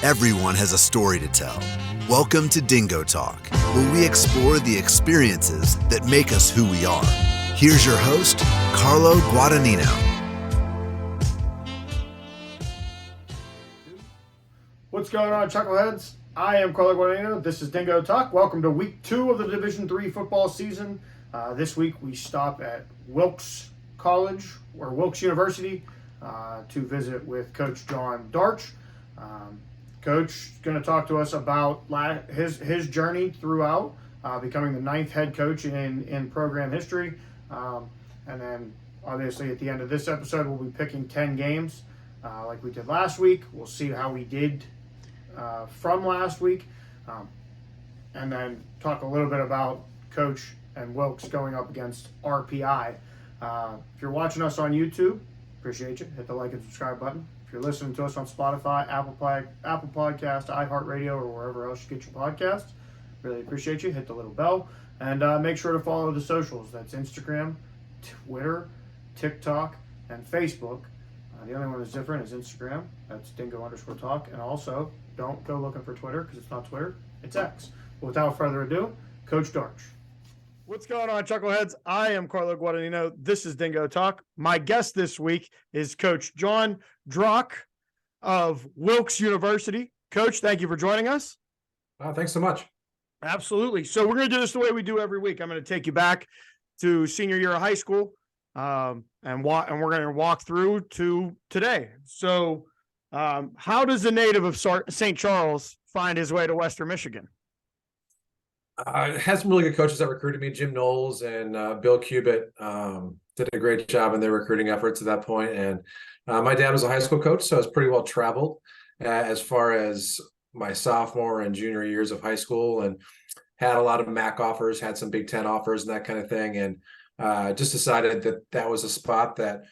Everyone has a story to tell. Welcome to DingoTalk, where we explore the experiences that make us who we are. Here's your host, Carlo Guadagnino. What's going on, Chuckleheads? I am Carlo Guadagnino. This is DingoTalk. Welcome to week 2 of the Division III football season. This week we stop at Wilkes College, or Wilkes University, to visit with Coach Jon Drach. Coach is going to talk to us about his journey throughout becoming the 9th head coach in program history. And then, obviously, at the end of this episode, we'll be picking 10 games like we did last week. We'll see how we did from last week. And then talk a little bit about Coach and Wilkes going up against RPI. If you're watching us on YouTube, appreciate you. Hit the like and subscribe button. If you're listening to us on Spotify, Apple Podcast, iHeartRadio, or wherever else you get your podcasts, really appreciate you. Hit the little bell. And make sure to follow the socials. That's Instagram, Twitter, TikTok, and Facebook. The only one that's different is Instagram. That's Dingo_Talk. And also, don't go looking for Twitter because it's not Twitter. It's X. But without further ado, Coach Drach. What's going on, Chuckleheads? I am Carlo Guadagnino. This is Dingo Talk. My guest this week is Coach Jon Drach of Wilkes University. Coach, thank you for joining us. Thanks so much. Absolutely. So we're going to do this the way we do every week. I'm going to take you back to senior year of high school, and we're going to walk through to today. So how does a native of St. Charles find his way to Western Michigan? Had some really good coaches that recruited me. Jim Knowles and Bill Cubitt did a great job in their recruiting efforts at that point. And my dad was a high school coach, so I was pretty well traveled as far as my sophomore and junior years of high school, and had a lot of MAC offers, had some Big Ten offers and that kind of thing. And just decided that that was a spot that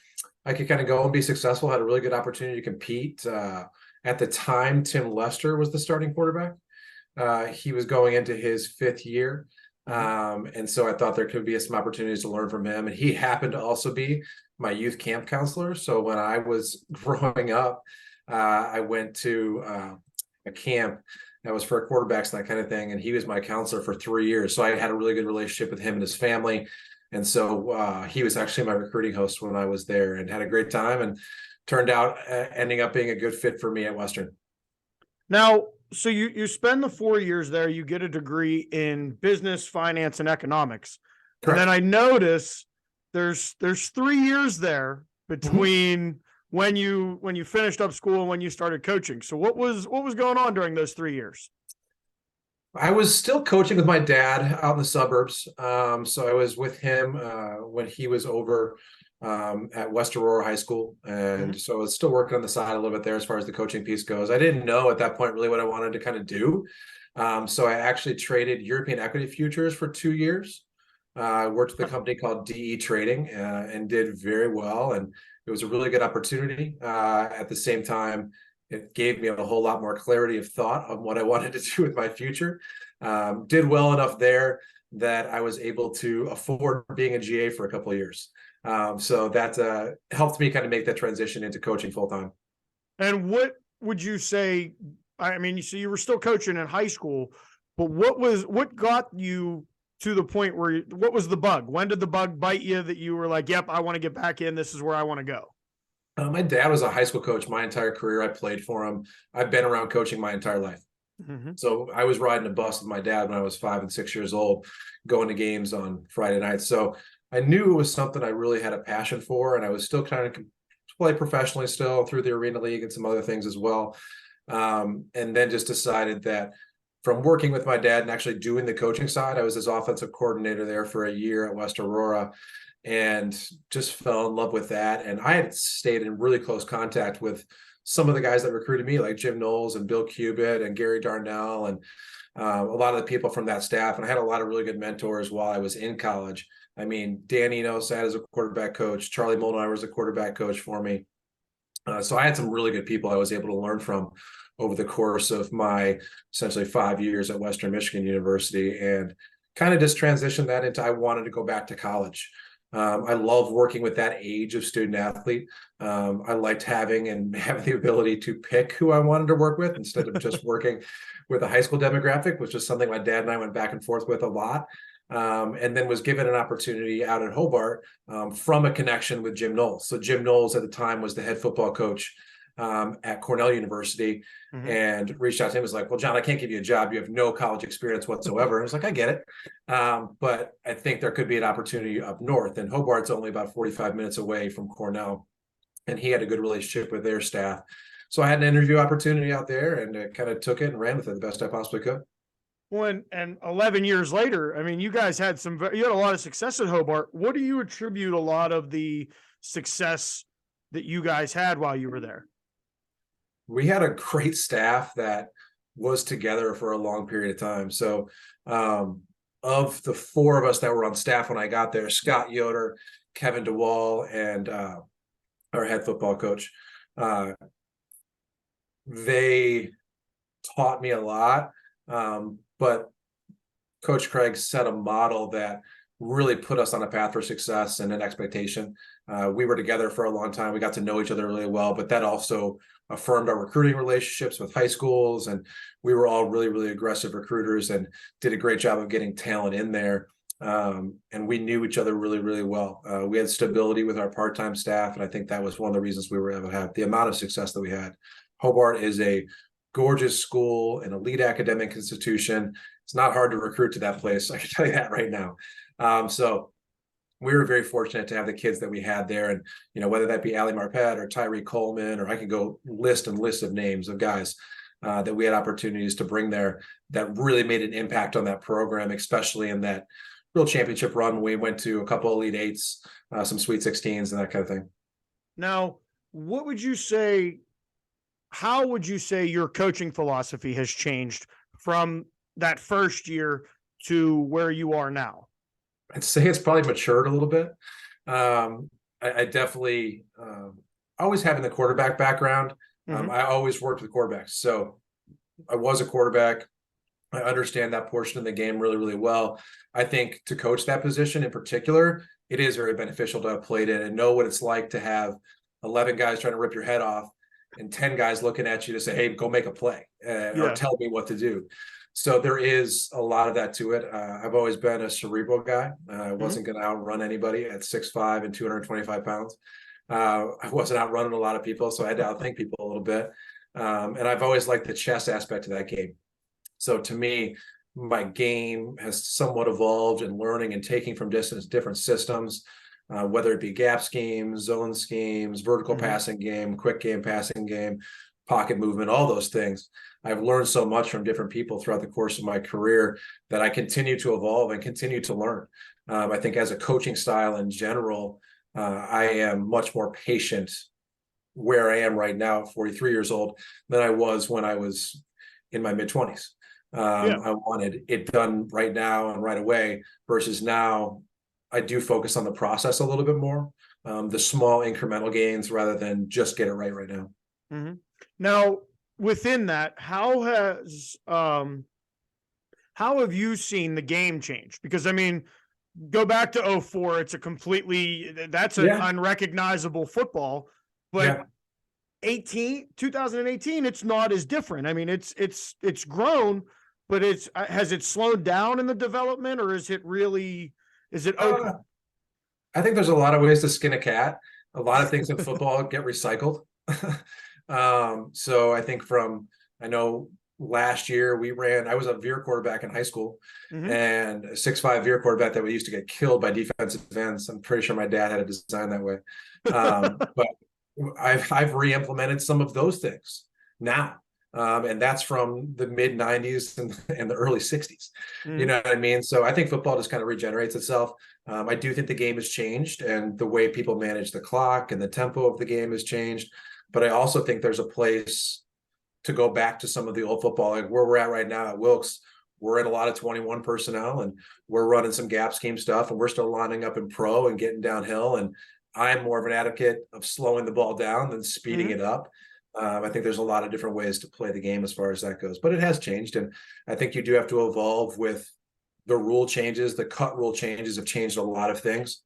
I could kind of go and be successful, had a really good opportunity to compete. At the time, Tim Lester was the starting quarterback. He was going into his 5th year. And so I thought there could be some opportunities to learn from him. And he happened to also be my youth camp counselor. So when I was growing up, I went to a camp that was for quarterbacks and that kind of thing. And he was my counselor for 3 years. So I had a really good relationship with him and his family. And so he was actually my recruiting host when I was there, and had a great time, and turned out ending up being a good fit for me at Western. Now, so you spend the 4 years there, you get a degree in business, finance, and economics. Correct. And then I notice there's 3 years there between when you finished up school and when you started coaching. So what was going on during those 3 years? I was still coaching with my dad out in the suburbs. So I was with him when he was over at West Aurora High School. And so I was still working on the side a little bit there as far as the coaching piece goes. I didn't know at that point really what I wanted to kind of do. So I actually traded European equity futures for 2 years. I worked with a company called DE Trading and did very well. And it was a really good opportunity. At the same time, it gave me a whole lot more clarity of thought on what I wanted to do with my future. Did well enough there that I was able to afford being a GA for a couple of years. So that helped me kind of make that transition into coaching full time. And what would you say? I mean, so you were still coaching in high school, but what got you to the point where what was the bug? When did the bug bite you that you were like, yep, I want to get back in. This is where I want to go. My dad was a high school coach my entire career. I played for him. I've been around coaching my entire life. So I was riding a bus with my dad when I was 5 and 6 years old, going to games on Friday nights. So I knew it was something I really had a passion for, and I was still trying to play professionally still through the Arena League and some other things as well. And then just decided that from working with my dad and actually doing the coaching side, I was his offensive coordinator there for a year at West Aurora, and just fell in love with that. And I had stayed in really close contact with some of the guys that recruited me, like Jim Knowles and Bill Cubitt and Gary Darnell, and a lot of the people from that staff. And I had a lot of really good mentors while I was in college. I mean, Dan Enos sat as a quarterback coach. Charlie Moldenhauer was a quarterback coach for me. So I had some really good people I was able to learn from over the course of my essentially 5 years at Western Michigan University, and kind of just transitioned that into I wanted to go back to college. I love working with that age of student athlete. I liked having the ability to pick who I wanted to work with instead of just working with a high school demographic, which is something my dad and I went back and forth with a lot. And then was given an opportunity out at Hobart from a connection with Jim Knowles. So Jim Knowles at the time was the head football coach at Cornell University, and reached out to him. Was like, well, Jon, I can't give you a job. You have no college experience whatsoever. I was like, I get it. But I think there could be an opportunity up north, and Hobart's only about 45 minutes away from Cornell. And he had a good relationship with their staff. So I had an interview opportunity out there, and kind of took it and ran with it the best I possibly could. Well, and 11 years later, I mean, you guys had you had a lot of success at Hobart. What do you attribute a lot of the success that you guys had while you were there? We had a great staff that was together for a long period of time. So of the four of us that were on staff when I got there, Scott Yoder, Kevin DeWall, and our head football coach, they taught me a lot. But Coach Craig set a model that really put us on a path for success and an expectation. We were together for a long time. We got to know each other really well, but that also affirmed our recruiting relationships with high schools. And we were all really, really aggressive recruiters and did a great job of getting talent in there. And we knew each other really, really well. We had stability with our part-time staff. And I think that was one of the reasons we were able to have the amount of success that we had. Hobart is a gorgeous school, an elite academic institution. It's not hard to recruit to that place. I can tell you that right now. So we were very fortunate to have the kids that we had there. And, whether that be Ali Marpet or Tyree Coleman, or I could go list and list of names of guys that we had opportunities to bring there that really made an impact on that program, especially in that real championship run. We went to a couple Elite Eights, some Sweet 16s and that kind of thing. Now, how would you say your coaching philosophy has changed from that first year to where you are now? I'd say it's probably matured a little bit. I definitely, always having the quarterback background, I always worked with quarterbacks. So I was a quarterback. I understand that portion of the game really, really well. I think to coach that position in particular, it is very beneficial to have played it and know what it's like to have 11 guys trying to rip your head off and 10 guys looking at you to say, hey, go make a play or tell me what to do. So there is a lot of that to it. I've always been a cerebral guy. I wasn't going to outrun anybody at 6'5" and 225 pounds. I wasn't outrunning a lot of people, so I had to outthink people a little bit. And I've always liked the chess aspect of that game. So to me, my game has somewhat evolved in learning and taking from different systems, whether it be gap schemes, zone schemes, vertical passing game, quick game passing game, pocket movement, all those things. I've learned so much from different people throughout the course of my career that I continue to evolve and continue to learn. I think as a coaching style in general, I am much more patient where I am right now at 43 years old than I was when I was in my mid-20s. I wanted it done right now and right away, versus now I do focus on the process a little bit more, the small incremental gains rather than just get it right now. Now, within that, how have you seen the game change? Because I mean, go back to 2004, it's that's an unrecognizable football, but 2018, it's not as different. I mean, it's grown, but has it slowed down in the development, or is it open? I think there's a lot of ways to skin a cat. A lot of things in football get recycled. So I think I know last year I was a veer quarterback in high school, and a 6'5" veer quarterback that we used to get killed by defensive ends. I'm pretty sure my dad had it designed that way. But I've re-implemented some of those things now. And that's from the mid 90s and the early 60s. You know what I mean? So I think football just kind of regenerates itself. I do think the game has changed, and the way people manage the clock and the tempo of the game has changed. But I also think there's a place to go back to some of the old football, like where we're at right now at Wilkes. We're in a lot of 21 personnel, and we're running some gap scheme stuff, and we're still lining up in pro and getting downhill. And I'm more of an advocate of slowing the ball down than speeding it up. I think there's a lot of different ways to play the game as far as that goes, but it has changed. And I think you do have to evolve with the rule changes. The cut rule changes have changed a lot of things.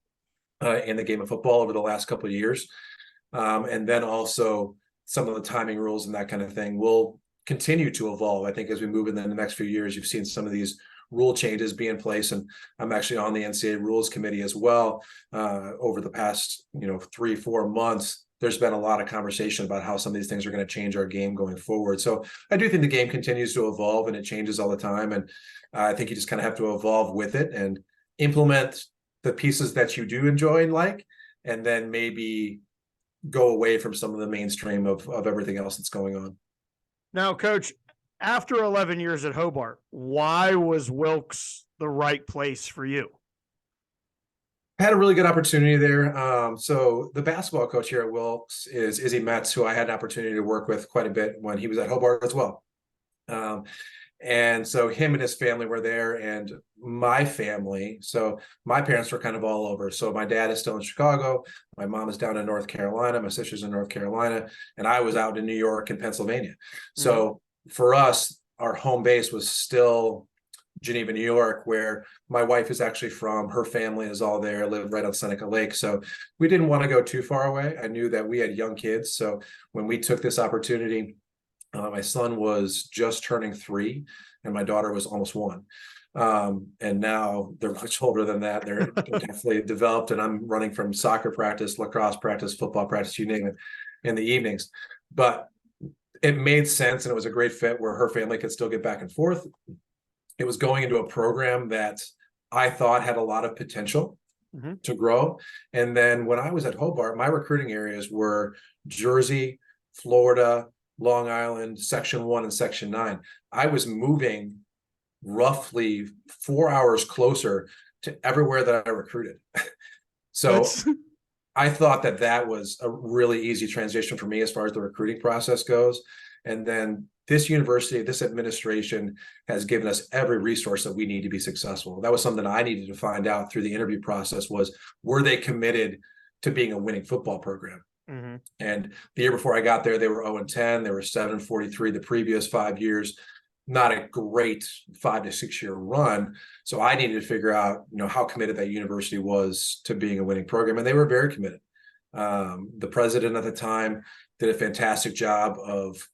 in the game of football over the last couple of years. And then also some of the timing rules and that kind of thing will continue to evolve. I think as we move in the next few years, you've seen some of these rule changes be in place, and I'm actually on the NCAA rules committee as well. Over the past 3-4 months, there's been a lot of conversation about how some of these things are going to change our game going forward. So I do think the game continues to evolve, and it changes all the time, and I think you just kind of have to evolve with it and implement the pieces that you do enjoy and like, and then maybe go away from some of the mainstream of everything else that's going on. Now, Coach, after 11 years at Hobart, why was Wilkes the right place for you? I had a really good opportunity there. So the basketball coach here at Wilkes is Izzy Metz, who I had an opportunity to work with quite a bit when he was at Hobart as well. And so him and his family were there, and my family. So my parents were kind of all over. So my dad is still in Chicago. My mom is down in North Carolina. My sister's in North Carolina. And I was out in New York and Pennsylvania. So for us, our home base was still Geneva, New York, where my wife is actually from. Her family is all there, lived right on Seneca Lake. So we didn't want to go too far away. I knew that we had young kids. So when we took this opportunity, my son was just turning 3 and my daughter was almost 1. And now they're much older than that. They're definitely developed, and I'm running from soccer practice, lacrosse practice, football practice, you name it, in the evenings. But it made sense, and it was a great fit where her family could still get back and forth. It was going into a program that I thought had a lot of potential to grow. And then when I was at Hobart, my recruiting areas were Jersey, Florida, Long Island, Section 1 and Section 9. I was moving roughly 4 hours closer to everywhere that I recruited. So I thought that was a really easy transition for me as far as the recruiting process goes. And then this university, this administration has given us every resource that we need to be successful. That was something I needed to find out through the interview process was, were they committed to being a winning football program? And the year before I got there, they were 0-10. They were 7-43 the previous 5 years. Not a great 5 to 6 year run. So I needed to figure out, how committed that university was to being a winning program. And they were very committed. The president at the time did a fantastic job of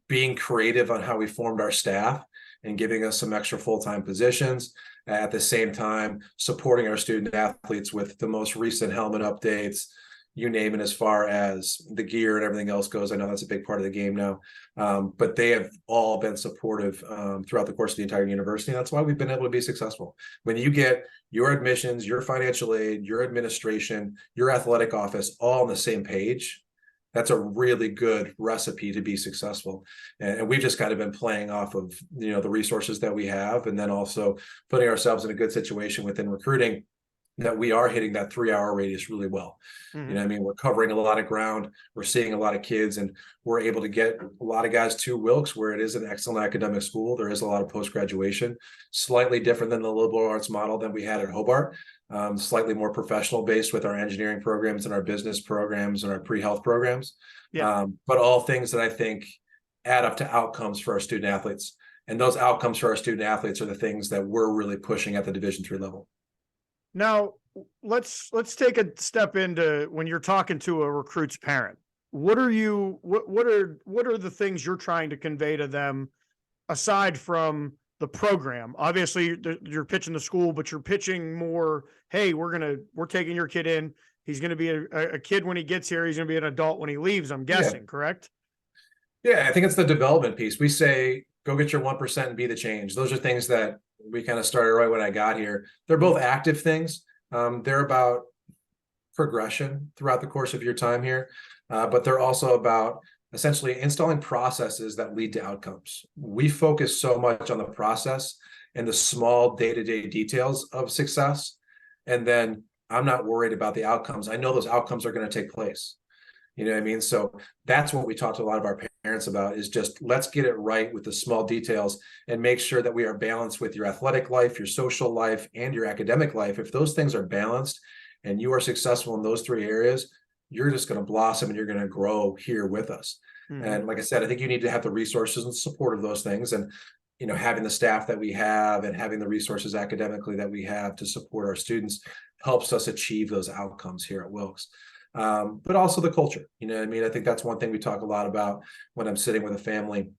being creative on how we formed our staff and giving us some extra full-time positions. At the same time, supporting our student athletes with the most recent helmet updates, you name it, as far as the gear and everything else goes. I know that's a big part of the game now, but they have all been supportive throughout the course of the entire university. And that's why we've been able to be successful. When you get your admissions, your financial aid, your administration, your athletic office all on the same page, that's a really good recipe to be successful. And we've just kind of been playing off of, the resources that we have, and then also putting ourselves in a good situation within recruiting that we are hitting that 3 hour radius really well. We're covering a lot of ground. We're seeing a lot of kids, and we're able to get a lot of guys to Wilkes, where it is an excellent academic school. There is a lot of post-graduation, slightly different than the liberal arts model that we had at Hobart, slightly more professional based with our engineering programs and our business programs and our pre-health programs. But all things that I think add up to outcomes for our student athletes. And those outcomes for our student athletes are the things that we're really pushing at the Division III level. Now, let's take a step into when you're talking to a recruit's parent. What are the things you're trying to convey to them aside from the program? Obviously, you're pitching the school, but you're pitching more, hey, we're taking your kid in. He's going to be a kid when he gets here. He's going to be an adult when he leaves, I'm guessing, correct? Yeah, I think it's the development piece. We say, go get your 1% and be the change. Those are things that we kind of started right when I got here. They're both active things. They're about progression throughout the course of your time here, but they're also about essentially installing processes that lead to outcomes. We focus so much on the process and the small day-to-day details of success. And then I'm not worried about the outcomes. I know those outcomes are going to take place. You know what I mean? So that's what we talk to a lot of our parents about, is just let's get it right with the small details and make sure that we are balanced with your athletic life, your social life, and your academic life. If those things are balanced and you are successful in those 3 areas, you're just going to blossom and you're going to grow here with us. And like I said, I think you need to have the resources and support of those things. And, having the staff that we have and having the resources academically that we have to support our students, helps us achieve those outcomes here at Wilkes. But also the culture, you know what I mean? I think that's one thing we talk a lot about when I'm sitting with a family.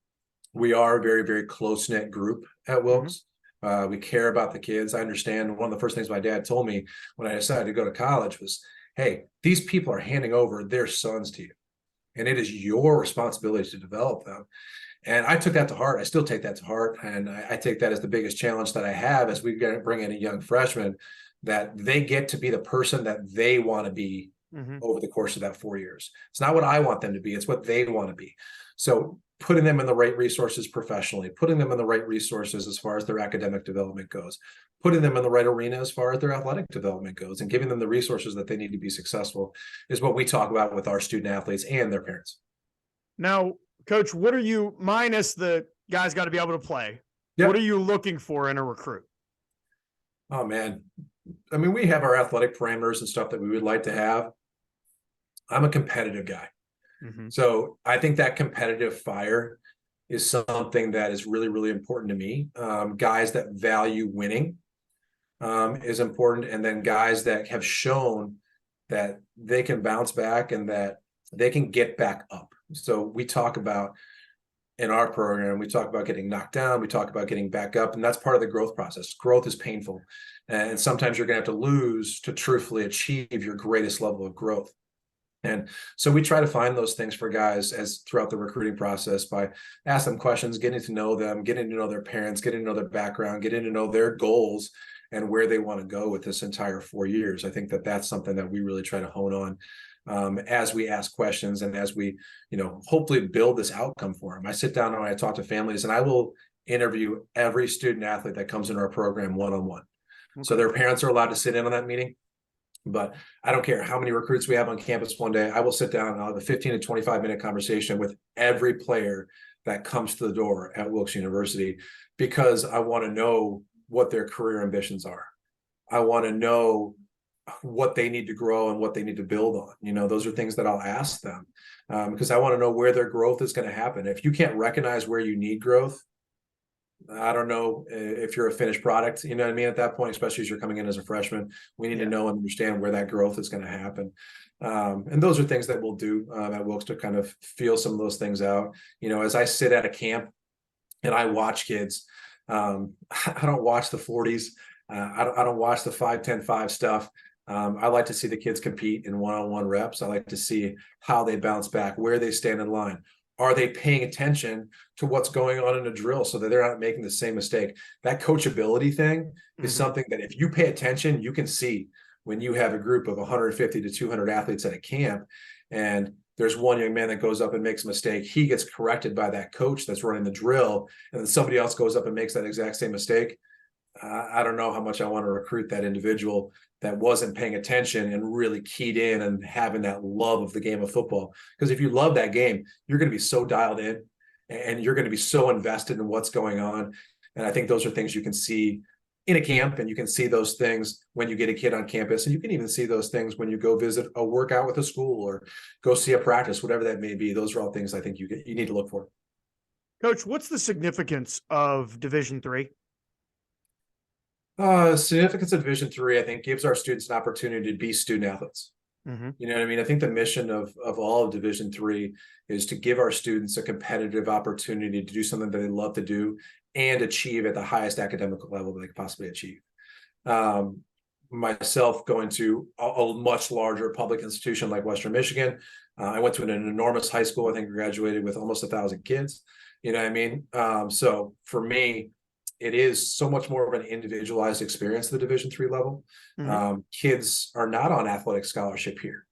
We are a very, very close-knit group at Wilkes. We care about the kids. I understand one of the first things my dad told me when I decided to go to college was, hey, these people are handing over their sons to you, and it is your responsibility to develop them. And I took that to heart. I still take that to heart. And I take that as the biggest challenge that I have as we bring in a young freshman, that they get to be the person that they want to be over the course of that 4 years. It's not what I want them to be. It's what they want to be. So putting them in the right resources professionally, putting them in the right resources as far as their academic development goes, putting them in the right arena as far as their athletic development goes, and giving them the resources that they need to be successful is what we talk about with our student athletes and their parents. Now, Coach, what are you, minus the guys got to be able to play, what are you looking for in a recruit? Oh, man. I mean, we have our athletic parameters and stuff that we would like to have. I'm a competitive guy. So I think that competitive fire is something that is really, really important to me. Guys that value winning is important. And then guys that have shown that they can bounce back and that they can get back up. So we talk about in our program, we talk about getting knocked down, we talk about getting back up, and that's part of the growth process. Growth is painful. And sometimes you're going to have to lose to truthfully achieve your greatest level of growth. And so we try to find those things for guys as throughout the recruiting process by asking them questions, getting to know them, getting to know their parents, getting to know their background, getting to know their goals and where they want to go with this entire 4 years. I think that that's something that we really try to hone on as we ask questions and as we, hopefully build this outcome for them. I sit down and I talk to families, and I will interview every student athlete that comes into our program one-on-one. So their parents are allowed to sit in on that meeting. But I don't care how many recruits we have on campus one day. I will sit down and I'll have a 15 to 25-minute conversation with every player that comes to the door at Wilkes University, because I want to know what their career ambitions are. I want to know what they need to grow and what they need to build on. Those are things that I'll ask them because I want to know where their growth is going to happen. If you can't recognize where you need growth, I don't know if you're a finished product, you know what I mean, at that point, especially as you're coming in as a freshman. We need to know and understand where that growth is going to happen. And those are things that we'll do at Wilkes to kind of feel some of those things out. As I sit at a camp and I watch kids, I don't watch the 40s. I don't watch the 5-10-5 stuff. I like to see the kids compete in one-on-one reps. I like to see how they bounce back, where they stand in line. Are they paying attention to what's going on in a drill so that they're not making the same mistake? That coachability thing is something that if you pay attention, you can see when you have a group of 150 to 200 athletes at a camp, and there's one young man that goes up and makes a mistake. He gets corrected by that coach that's running the drill, and then somebody else goes up and makes that exact same mistake. I don't know how much I want to recruit that individual that wasn't paying attention and really keyed in and having that love of the game of football. Because if you love that game, you're going to be so dialed in and you're going to be so invested in what's going on. And I think those are things you can see in a camp, and you can see those things when you get a kid on campus, and you can even see those things when you go visit a workout with a school or go see a practice, whatever that may be. Those are all things I think you need to look for. Coach, what's the significance of Division III? Significance of Division III, I think, gives our students an opportunity to be student athletes. You know what I mean? I think the mission of all of Division III is to give our students a competitive opportunity to do something that they love to do and achieve at the highest academic level that they could possibly achieve. Myself going to a much larger public institution like Western Michigan, I went to an enormous high school. I think I graduated with almost 1,000 kids. You know what I mean? So for me, it is so much more of an individualized experience at the Division III level. Kids are not on athletic scholarship here,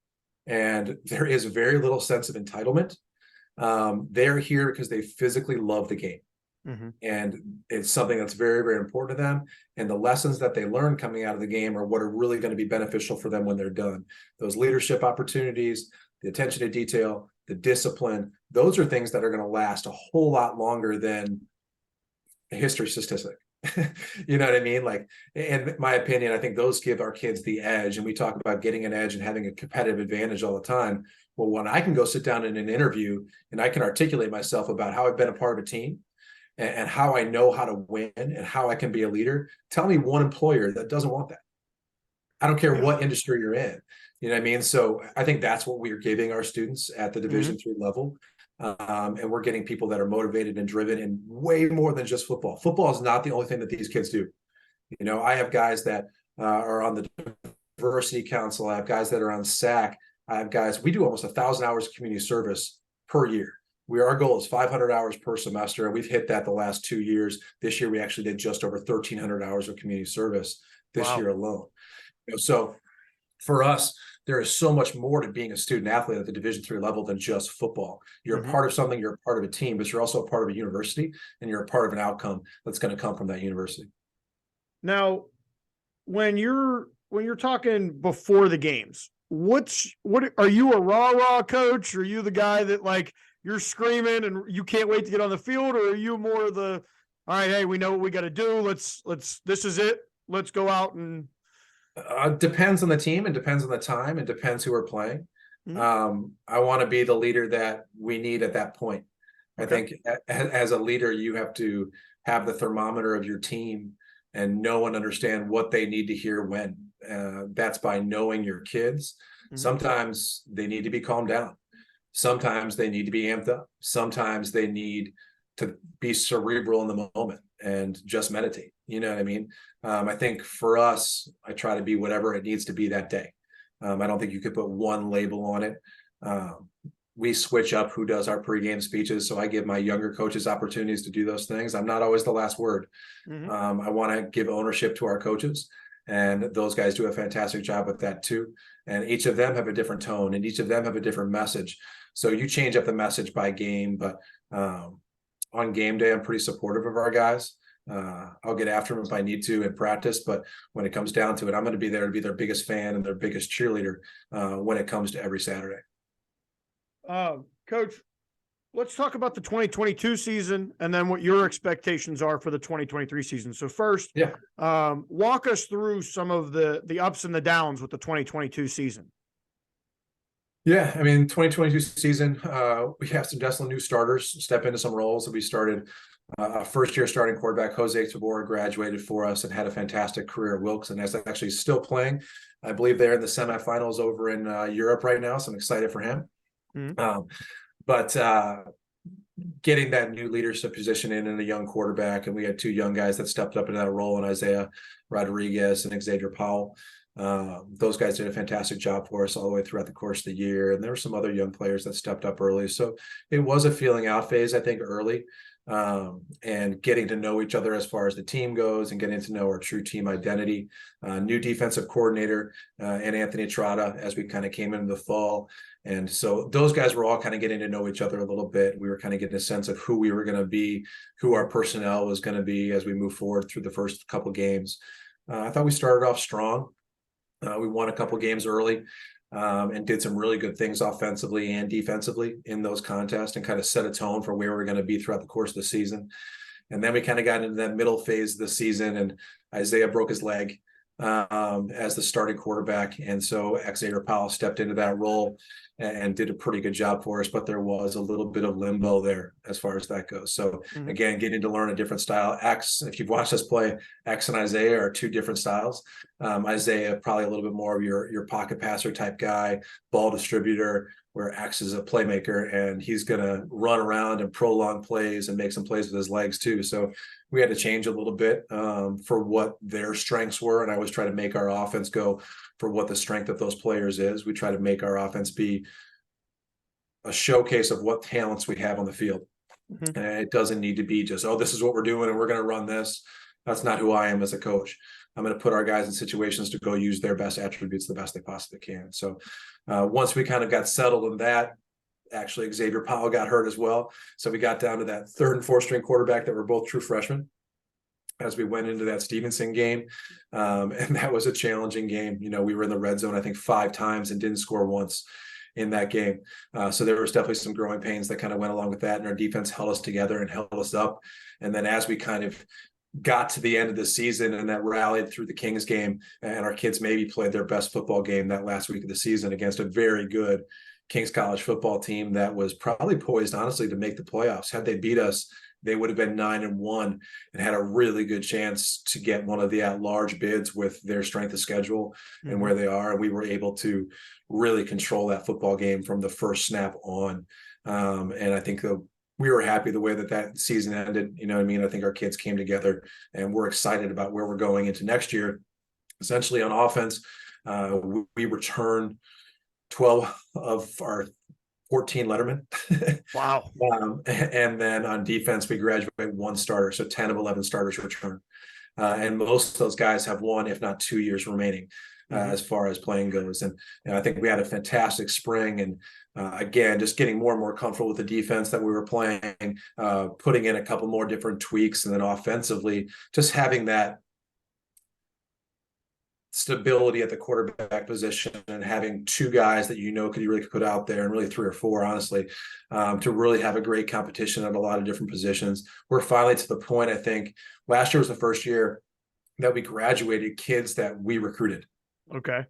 and there is very little sense of entitlement. They're here because they physically love the game. And it's something that's very, very important to them. And the lessons that they learn coming out of the game are what are really going to be beneficial for them when they're done. Those leadership opportunities, the attention to detail, the discipline, those are things that are going to last a whole lot longer than a history statistic. You know what I mean? Like, in my opinion, I think those give our kids the edge. And we talk about getting an edge and having a competitive advantage all the time. Well, when I can go sit down in an interview and I can articulate myself about how I've been a part of a team and how I know how to win and how I can be a leader, tell me one employer that doesn't want that. I don't care what industry you're in. You know what I mean? So I think that's what we're giving our students at the Division III level. And we're getting people that are motivated and driven in way more than just football. Football is not the only thing that these kids do. You know, I have guys that are on the diversity council. I have guys that are on SAC. I have guys, we do almost 1,000 hours of community service per year. Our goal is 500 hours per semester, and we've hit that the last 2 years. This year, we actually did just over 1,300 hours of community service this year alone. You know, so for us, there is so much more to being a student athlete at the Division III level than just football. You're a part of something, you're a part of a team, but you're also a part of a university, and you're a part of an outcome that's going to come from that university. Now, when you're talking before the games, what are you, a rah coach? Or are you the guy that, like, you're screaming and you can't wait to get on the field? Or are you more the, all right, hey, we know what we got to do. Let's, this is it. Let's go out and. Depends on the team, and depends on the time, and depends who we're playing. I want to be the leader that we need at that point. I think as a leader, you have to have the thermometer of your team and know and understand what they need to hear when. That's by knowing your kids. Sometimes they need to be calmed down. Sometimes they need to be amped up. Sometimes they need to be cerebral in the moment and just meditate. You know what I mean? I think for us, I try to be whatever it needs to be that day. I don't think you could put one label on it. We switch up who does our pregame speeches. So I give my younger coaches opportunities to do those things. I'm not always the last word. I want to give ownership to our coaches, and those guys do a fantastic job with that too. And each of them have a different tone, and each of them have a different message. So you change up the message by game, but on game day, I'm pretty supportive of our guys. I'll get after them if I need to in practice, but when it comes down to it, I'm going to be there to be their biggest fan and their biggest cheerleader when it comes to every Saturday. Coach, let's talk about the 2022 season and then what your expectations are for the 2023 season. So first, walk us through some of the ups and the downs with the 2022 season. Yeah, I mean, 2022 season, we have some definitely new starters step into some roles. We started first-year starting quarterback Jose Tabor graduated for us and had a fantastic career at Wilkes, and is actually still playing. I believe they're in the semifinals over in Europe right now, so I'm excited for him. But getting that new leadership position in and a young quarterback, and we had two young guys that stepped up into that role, in Isaiah Rodriguez and Xavier Powell. Those guys did a fantastic job for us all the way throughout the course of the year. And there were some other young players that stepped up early. So it was a feeling out phase, I think, early, and getting to know each other as far as the team goes and getting to know our true team identity. New defensive coordinator and Anthony Trotta as we kind of came into the fall. And so those guys were all kind of getting to know each other a little bit. We were kind of getting a sense of who we were going to be, who our personnel was going to be as we move forward through the first couple games. I thought we started off strong. We won a couple games early and did some really good things offensively and defensively in those contests and kind of set a tone for where we're going to be throughout the course of the season. And then we kind of got into that middle phase of the season, and Isaiah broke his leg as the starting quarterback. And so Xavier Powell stepped into that role and did a pretty good job for us, but there was a little bit of limbo there as far as that goes. So again, getting to learn a different style. If you've watched us play, X and Isaiah are two different styles. Isaiah, probably a little bit more of your pocket passer type guy, ball distributor, where X is a playmaker, and he's going to run around and prolong plays and make some plays with his legs too. So we had to change a little bit for what their strengths were. And I always try to make our offense go for what the strength of those players is. We try to make our offense be a showcase of what talents we have on the field. And it doesn't need to be just, oh, this is what we're doing and we're going to run this. That's not who I am as a coach. I'm going to put our guys in situations to go use their best attributes the best they possibly can. So once we kind of got settled in that, actually Xavier Powell got hurt as well. So we got down to that third and fourth string quarterback that were both true freshmen as we went into that Stevenson game. And that was a challenging game. You know, we were in the red zone, I think 5 times and didn't score once in that game. So there was definitely some growing pains that kind of went along with that. And our defense held us together and held us up. And then as we kind of got to the end of the season and that rallied through the Kings game, and our kids maybe played their best football game that last week of the season against a very good Kings College football team that was probably poised, honestly, to make the playoffs. Had they beat us, they would have been 9-1 and had a really good chance to get one of the at-large bids with their strength of schedule and where they are. And we were able to really control that football game from the first snap on. And I think we were happy the way that season ended. You know what I mean? I think our kids came together, and we're excited about where we're going into next year. Essentially on offense, we return 12 of our 14 lettermen. Wow. And then on defense, we graduate 1 starter. So 10 of 11 starters return. And most of those guys have 1, if not 2 years remaining as far as playing goes. And I think we had a fantastic spring. And again, just getting more and more comfortable with the defense that we were playing, putting in a couple more different tweaks. And then offensively, just having that stability at the quarterback position and having 2 guys that could you really put out there, and really 3 or 4, honestly, to really have a great competition at a lot of different positions. We're finally to the point, I think, last year was the first year that we graduated kids that we recruited. Okay.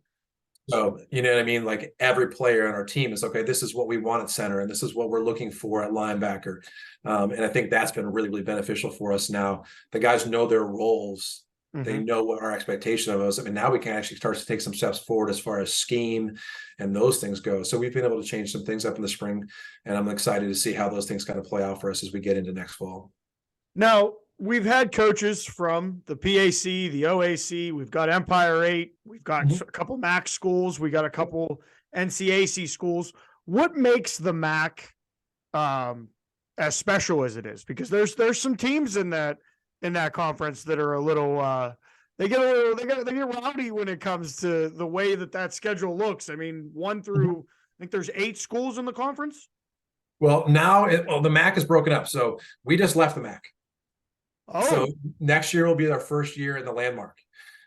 So, you know what I mean? Like every player on our team is, okay, this is what we want at center, and this is what we're looking for at linebacker. And I think that's been really, really beneficial for us now. The guys know their roles. They know what our expectation of us. I mean, now we can actually start to take some steps forward as far as scheme and those things go. So we've been able to change some things up in the spring, and I'm excited to see how those things kind of play out for us as we get into next fall. Now, we've had coaches from the PAC, the OAC. We've got Empire 8. We've got a couple MAC schools. We got a couple NCAC schools. What makes the MAC as special as it is? Because there's some teams in that conference that are a little they get rowdy when it comes to the way that schedule looks. I mean, 1 through I think there's 8 schools in the conference. Well, now the MAC is broken up, so we just left the MAC. Oh, so next year will be our first year in the landmark.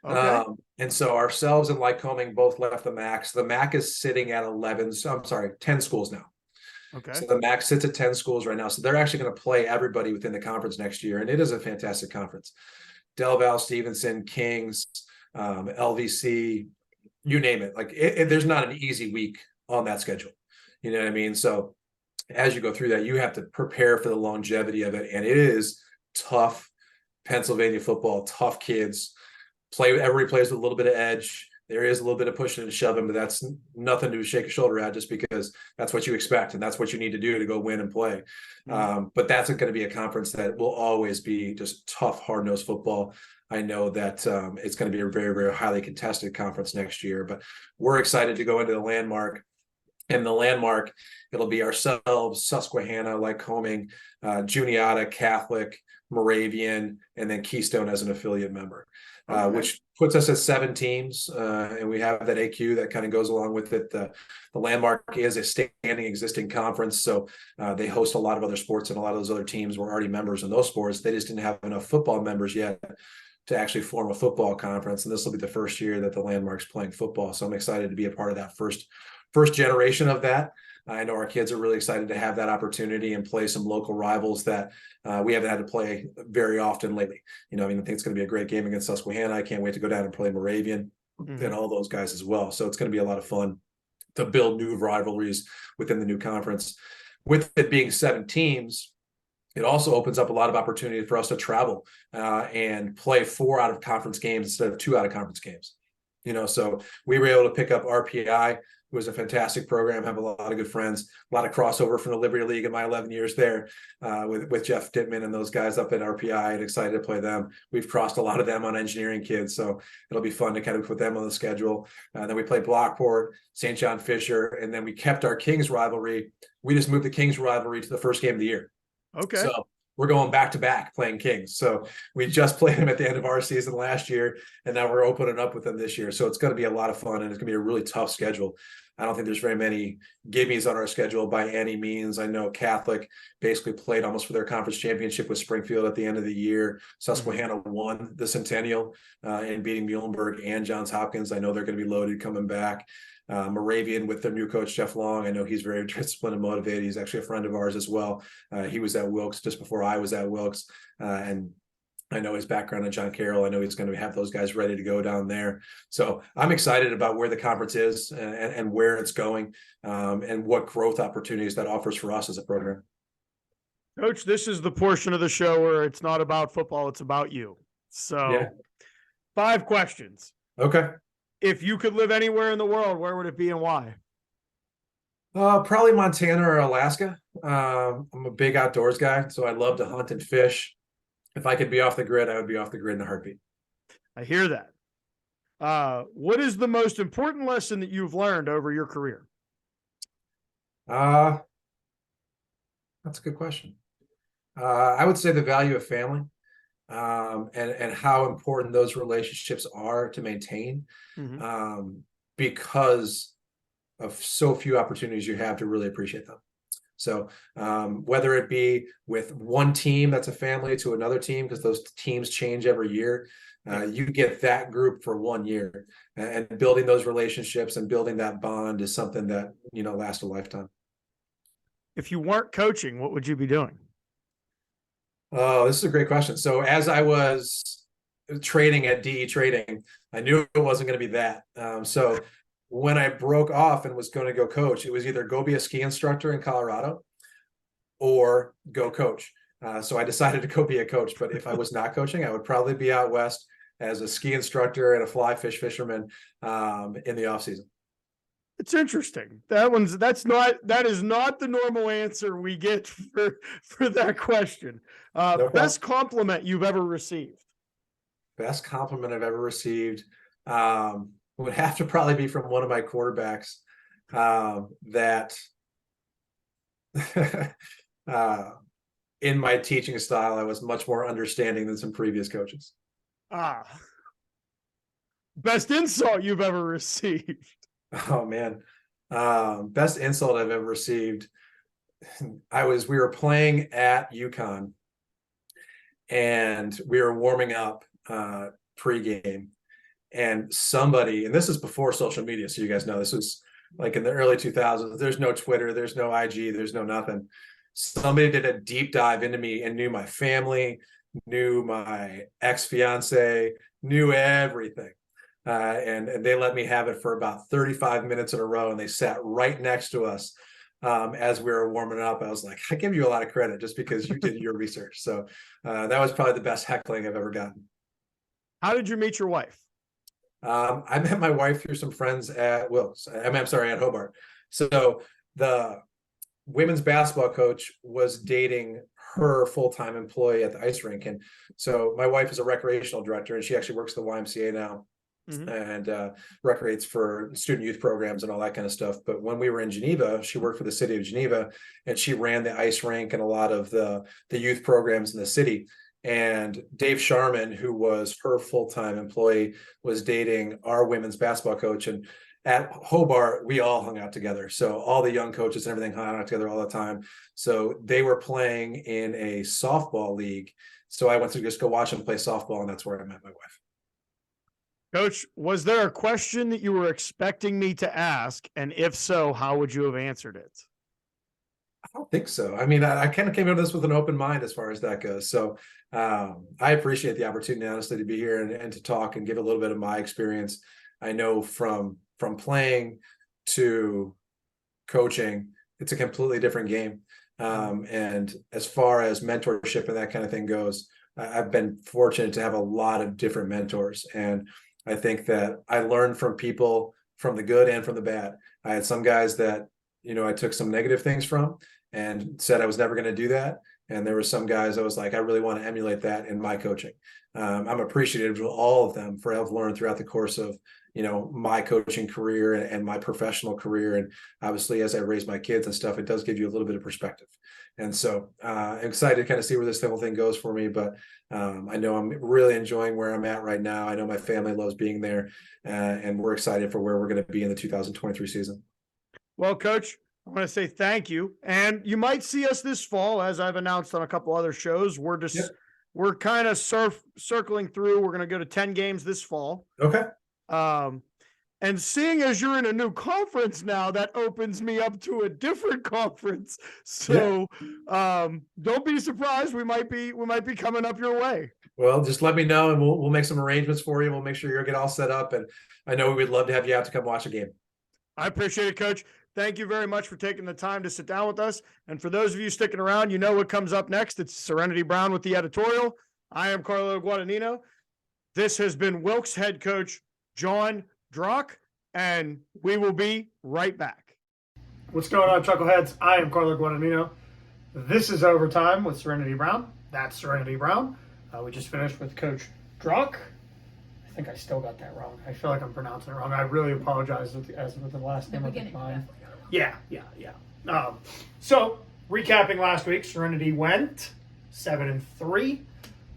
Okay. And so ourselves and Lycoming both left the MAC. So the MAC is sitting at 10 schools now. Okay. So the MAC sits at 10 schools right now. So they're actually going to play everybody within the conference next year. And it is a fantastic conference. Del Val, Stevenson, Kings, LVC, you name it. Like there's not an easy week on that schedule. You know what I mean? So as you go through that, you have to prepare for the longevity of it. And it is tough Pennsylvania football, tough kids. Everybody plays with a little bit of edge. There is a little bit of pushing and shoving, but that's nothing to shake a shoulder at, just because that's what you expect and that's what you need to do to go win and play. But that's going to be a conference that will always be just tough, hard-nosed football. I know that it's going to be a very, very highly contested conference next year, but we're excited to go into the landmark. And the landmark, it'll be ourselves, Susquehanna, Lycoming, Juniata, Catholic, Moravian, and then Keystone as an affiliate member. Which puts us at 7 teams, and we have that AQ that kind of goes along with it. The landmark is a standing existing conference, so they host a lot of other sports, and a lot of those other teams were already members in those sports. They just didn't have enough football members yet to actually form a football conference, and this will be the first year that the landmark's playing football. So I'm excited to be a part of that first generation of that. I know our kids are really excited to have that opportunity and play some local rivals that we haven't had to play very often lately. You know, I think it's going to be a great game against Susquehanna. I can't wait to go down and play Moravian and all those guys as well. So it's going to be a lot of fun to build new rivalries within the new conference. With it being 7 teams, it also opens up a lot of opportunity for us to travel and play 4 out of conference games instead of 2 out of conference games. You know, so we were able to pick up RPI, who was a fantastic program, have a lot of good friends, a lot of crossover from the Liberty League in my 11 years there with Jeff Dittman and those guys up at RPI, and excited to play them. We've crossed a lot of them on engineering kids, so it'll be fun to kind of put them on the schedule. Then we played Blockport, St. John Fisher, and then we kept our Kings rivalry. We just moved the Kings rivalry to the first game of the year. Okay. So we're going back to back playing Kings. So we just played them at the end of our season last year, and now we're opening up with them this year. So it's going to be a lot of fun, and it's going to be a really tough schedule. I don't think there's very many gimmies on our schedule by any means. I know Catholic basically played almost for their conference championship with Springfield at the end of the year. Susquehanna won the Centennial in beating Muhlenberg and Johns Hopkins. I know they're going to be loaded coming back. Moravian with their new coach, Jeff Long. I know he's very disciplined and motivated. He's actually a friend of ours as well. He was at Wilkes just before I was at Wilkes. And I know his background in John Carroll. I know he's going to have those guys ready to go down there. So I'm excited about where the conference is and where it's going and what growth opportunities that offers for us as a program. Coach, this is the portion of the show where it's not about football, it's about you. So, 5 questions. Okay. If you could live anywhere in the world, where would it be and why? Probably Montana or Alaska. I'm a big outdoors guy, so I love to hunt and fish. If I could be off the grid, I would be off the grid in a heartbeat. I hear that. What is the most important lesson that you've learned over your career? That's a good question. I would say the value of family, and how important those relationships are to maintain, because of so few opportunities you have to really appreciate them. So whether it be with one team that's a family to another team, because those teams change every year, you get that group for 1 year, and building those relationships and building that bond is something that, lasts a lifetime. If you weren't coaching, what would you be doing? Oh, this is a great question. So as I was trading at DE Trading, I knew it wasn't going to be that. So when I broke off and was going to go coach, it was either go be a ski instructor in Colorado or go coach. So I decided to go be a coach. But if I was not coaching, I would probably be out west as a ski instructor and a fly fish fisherman in the off season. It's interesting. That is not the normal answer we get for that question. No best compliment you've ever received? Best compliment I've ever received would have to probably be from one of my quarterbacks, that in my teaching style, I was much more understanding than some previous coaches. Best insult you've ever received? Oh man. Best insult I've ever received. We were playing at UConn and we were warming up pregame, and somebody, and this is before social media, so you guys know this was like in the early 2000s. There's no Twitter, there's no IG, there's no nothing. Somebody did a deep dive into me and knew my family, knew my ex-fiance, knew everything. And they let me have it for about 35 minutes in a row, and they sat right next to us as we were warming up. I was like, I give you a lot of credit just because you did your research. So that was probably the best heckling I've ever gotten. How did you meet your wife? I met my wife through some friends at Wilkes. I'm sorry, at Hobart. So the women's basketball coach was dating her full-time employee at the ice rink. And so my wife is a recreational director, and she actually works at the YMCA now. And recreates for student youth programs and all that kind of stuff. But when we were in Geneva, she worked for the city of Geneva, and she ran the ice rink and a lot of the youth programs in the city. And Dave Sharman, who was her full-time employee, was dating our women's basketball coach. And at Hobart, we all hung out together. So all the young coaches and everything hung out together all the time. So they were playing in a softball league. So I went to just go watch them play softball, and that's where I met my wife. Coach, was there a question that you were expecting me to ask? And if so, how would you have answered it? I don't think so. I mean, I kind of came into this with an open mind as far as that goes. So I appreciate the opportunity, honestly, to be here and to talk and give a little bit of my experience. I know from playing to coaching, it's a completely different game. And as far as mentorship and that kind of thing goes, I've been fortunate to have a lot of different mentors. And I think that I learned from people, from the good and from the bad. I had some guys that, I took some negative things from and said I was never going to do that. And there were some guys I was like, I really want to emulate that in my coaching. I'm appreciative to all of them for I've learned throughout the course of, my coaching career and my professional career. And obviously, as I raise my kids and stuff, it does give you a little bit of perspective. And so I'm excited to kind of see where this whole thing goes for me. But I know I'm really enjoying where I'm at right now. I know my family loves being there, and we're excited for where we're going to be in the 2023 season. Well, Coach, I want to say thank you. And you might see us this fall, as I've announced on a couple other shows. We're kind of circling through. We're going to go to 10 games this fall. Okay. And seeing as you're in a new conference now, that opens me up to a different conference. So don't be surprised. We might be coming up your way. Well, just let me know, and we'll make some arrangements for you. We'll make sure you'll get all set up. And I know we would love to have you out to come watch a game. I appreciate it, Coach. thank you very much for taking the time to sit down with us. And for those of you sticking around, you know what comes up next. It's Serenity Brown with the editorial. I am Carlo Guadagnino. This has been Wilkes head coach Jon Drach, and we will be right back. What's going on, Chuckleheads? I am Carlo Guadagnino. This is Overtime with Serenity Brown. That's Serenity Brown. We just finished with Coach Drach. I think I still got that wrong. I feel like I'm pronouncing it wrong. I really apologize with the last name of mine. Yeah. So, recapping last week, Serenity went 7-3.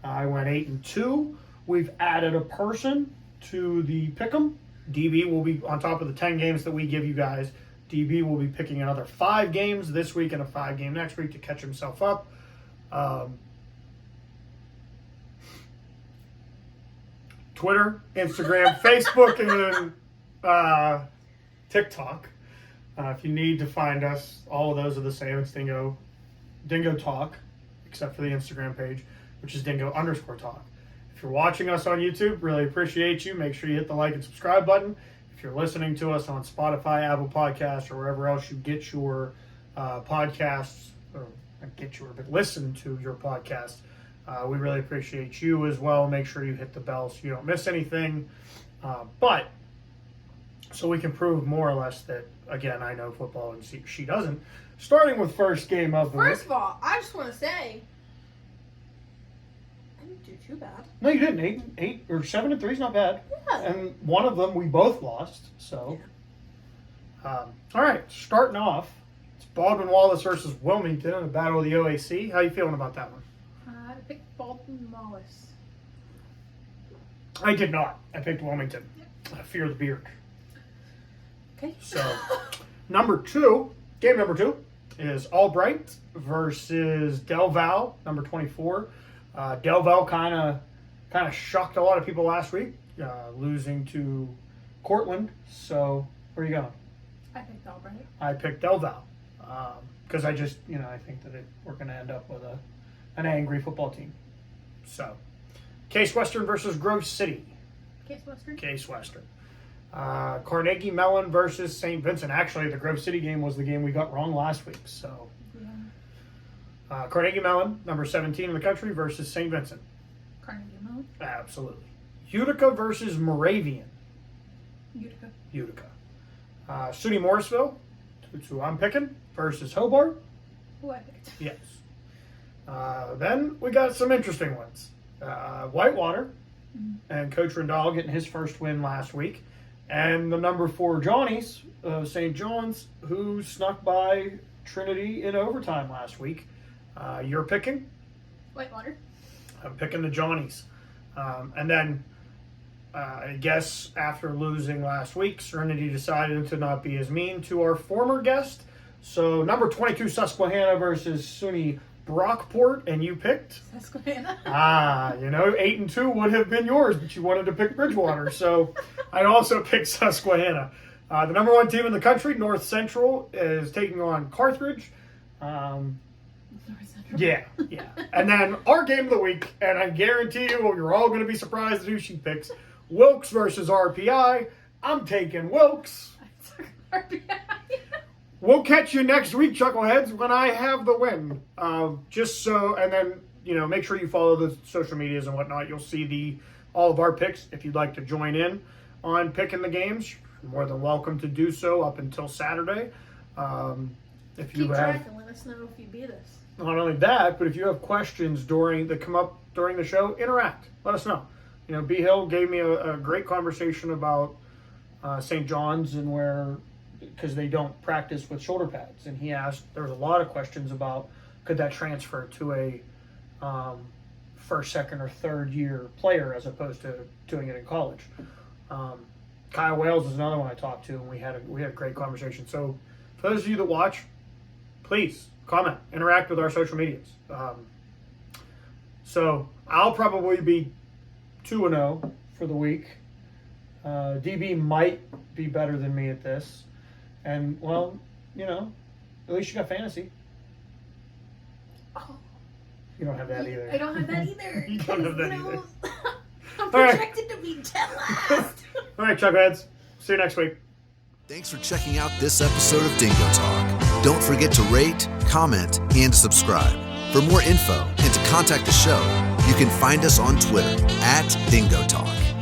I went 8-2. We've added a person to the pick'em. DB will be on top of the 10 games that we give you guys. DB will be picking another 5 games this week and a 5-game next week to catch himself up. Twitter, Instagram, Facebook, and TikTok. If you need to find us, all of those are the same. It's DingoTalk, except for the Instagram page, which is Dingo_talk. If you're watching us on YouTube, really appreciate you. Make sure you hit the like and subscribe button. If you're listening to us on Spotify, Apple Podcasts, or wherever else you get your podcasts, or not get your, but listen to your podcast, we really appreciate you as well. Make sure you hit the bell so you don't miss anything. But so we can prove more or less that, again, I know football and she doesn't. Starting with first game of the week. First of all, I just want to say, I didn't do too bad. No, you didn't. 8 or 7-3 is not bad. Yeah. And one of them we both lost. So, all right, starting off, it's Baldwin Wallace versus Wilmington in the Battle of the OAC. How you feeling about that one? I picked Baldwin Wallace. I did not. I picked Wilmington. Yep. I fear the beard. Okay. So, game number two is Albright versus Del Val, number 24. Del Val kind of shocked a lot of people last week, losing to Cortland. So, where are you going? I picked Albright. I picked Del Val because I just, I think that we're going to end up with an angry football team. So, Case Western versus Grove City. Case Western. Carnegie Mellon versus St. Vincent. Actually, the Grove City game was the game we got wrong last week. So, Carnegie Mellon, number 17 in the country, versus St. Vincent. Carnegie Mellon. Absolutely. Utica versus Moravian. Utica. SUNY Morrisville, that's who I'm picking, versus Hobart. Who I picked. Yes. Then we got some interesting ones. Whitewater and Coach Rindall getting his first win last week. And the number 4 Johnnies of St. John's, who snuck by Trinity in overtime last week. You're picking? Whitewater. I'm picking the Johnnies. And then I guess after losing last week, Serenity decided to not be as mean to our former guest. So number 22 Susquehanna versus SUNY Brockport, and you picked? Susquehanna. 8-2 would have been yours, but you wanted to pick Bridgewater. So I also picked Susquehanna. The number 1 team in the country, North Central, is taking on Carthage. North Central. Yeah. And then our game of the week, and I guarantee you're all going to be surprised at who she picks. Wilkes versus RPI. I'm taking Wilkes. I took RPI. We'll catch you next week, Chuckleheads, when I have the win. And then, make sure you follow the social medias and whatnot. You'll see all of our picks. If you'd like to join in on picking the games, you're more than welcome to do so up until Saturday. Keep track and let us know if you beat us. Not only that, but if you have questions that come up during the show, interact. Let us know. B. Hill gave me a great conversation about St. John's and because they don't practice with shoulder pads. And he asked, there was a lot of questions about could that transfer to a first, second, or third year player as opposed to doing it in college. Kyle Wales is another one I talked to, and we had a great conversation. So for those of you that watch, please comment, interact with our social medias. So I'll probably be 2-0 for the week. DB might be better than me at this. And, at least you got fantasy. Oh. You don't have that either. I don't have that either. You don't have that either. I'm projected to be dead last. All right, Chuckheads. See you next week. Thanks for checking out this episode of Dingo Talk. Don't forget to rate, comment, and subscribe. For more info and to contact the show, you can find us on Twitter @DingoTalk.